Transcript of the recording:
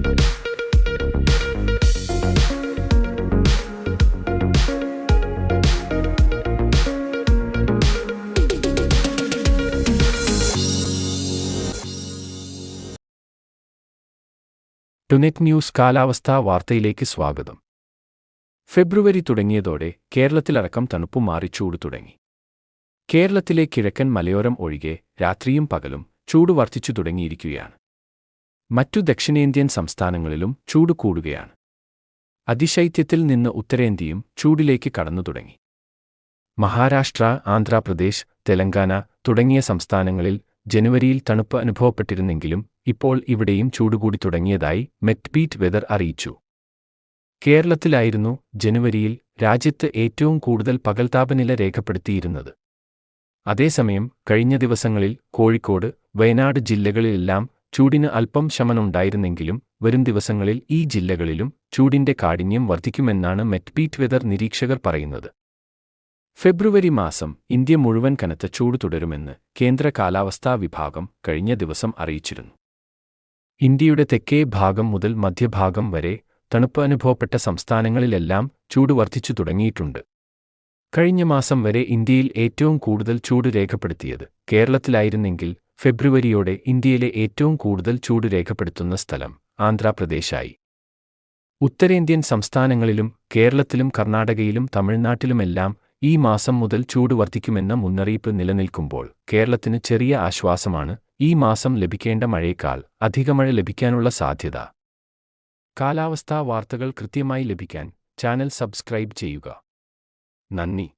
ടുനെറ്റ് news കാലാവസ്ഥാ വാർത്തയിലേക്ക് സ്വാഗതം. ഫെബ്രുവരി തുടങ്ങിയതോടെ കേരളത്തിലടക്കം തണുപ്പു മാറി ചൂട് തുടങ്ങി. കേരളത്തിലെ കിഴക്കൻ മലയോരം ഒഴികെ രാത്രിയും പകലും ചൂട് വർദ്ധിച്ചു തുടങ്ങിയിരിക്കുകയാണ്. മറ്റു ദക്ഷിണേന്ത്യൻ സംസ്ഥാനങ്ങളിലും ചൂട് കൂടുകയാണ്. അതിശൈത്യത്തിൽ നിന്ന് ഉത്തരേന്ത്യയും ചൂടിലേക്ക് കടന്നു തുടങ്ങി. മഹാരാഷ്ട്ര, ആന്ധ്രാപ്രദേശ്, തെലങ്കാന തുടങ്ങിയ സംസ്ഥാനങ്ങളിൽ ജനുവരിയിൽ തണുപ്പ് അനുഭവപ്പെട്ടിരുന്നെങ്കിലും ഇപ്പോൾ ഇവിടെയും ചൂടുകൂടി തുടങ്ങിയതായി മെറ്റ്ബീറ്റ് വെതർ അറിയിച്ചു. കേരളത്തിലായിരുന്നു ജനുവരിയിൽ രാജ്യത്ത് ഏറ്റവും കൂടുതൽ പകൽ താപനില രേഖപ്പെടുത്തിയിരുന്നത്. അതേസമയം കഴിഞ്ഞ ദിവസങ്ങളിൽ കോഴിക്കോട്, വയനാട് ജില്ലകളിലെല്ലാം ചൂടിന് അല്പം ശമനമുണ്ടായിരുന്നെങ്കിലും വരും ദിവസങ്ങളിൽ ഈ ജില്ലകളിലും ചൂടിന്റെ കാഠിന്യം വർദ്ധിക്കുമെന്നാണ് മെറ്റ്ബീറ്റ് വെതർ നിരീക്ഷകർ പറയുന്നത്. ഫെബ്രുവരി മാസം ഇന്ത്യ മുഴുവൻ കനത്ത ചൂട് തുടരുമെന്ന് കേന്ദ്ര കാലാവസ്ഥാ വിഭാഗം കഴിഞ്ഞ ദിവസം അറിയിച്ചിരുന്നു. ഇന്ത്യയുടെ തെക്കേ ഭാഗം മുതൽ മധ്യഭാഗം വരെ തണുപ്പ് അനുഭവപ്പെട്ട സംസ്ഥാനങ്ങളിലെല്ലാം ചൂട് വർദ്ധിച്ചു തുടങ്ങിയിട്ടുണ്ട്. കഴിഞ്ഞ മാസം വരെ ഇന്ത്യയിൽ ഏറ്റവും കൂടുതൽ ചൂട് രേഖപ്പെടുത്തിയത് കേരളത്തിലായിരുന്നെങ്കിൽ ഫെബ്രുവരിയോടെ ഇന്ത്യയിലെ ഏറ്റവും കൂടുതൽ ചൂട് രേഖപ്പെടുത്തുന്ന സ്ഥലം ആന്ധ്രാപ്രദേശായി. ഉത്തരേന്ത്യൻ സംസ്ഥാനങ്ങളിലും കേരളത്തിലും കർണാടകയിലും തമിഴ്നാട്ടിലുമെല്ലാം ഈ മാസം മുതൽ ചൂട് വർദ്ധിക്കുമെന്ന മുന്നറിയിപ്പ് നിലനിൽക്കുമ്പോൾ കേരളത്തിന് ചെറിയ ആശ്വാസമാണ് ഈ മാസം ലഭിക്കേണ്ട മഴയേക്കാൾ അധിക മഴ ലഭിക്കാനുള്ള സാധ്യത. കാലാവസ്ഥാ വാർത്തകൾ കൃത്യമായി ലഭിക്കാൻ ചാനൽ സബ്സ്ക്രൈബ് ചെയ്യുക. നന്ദി.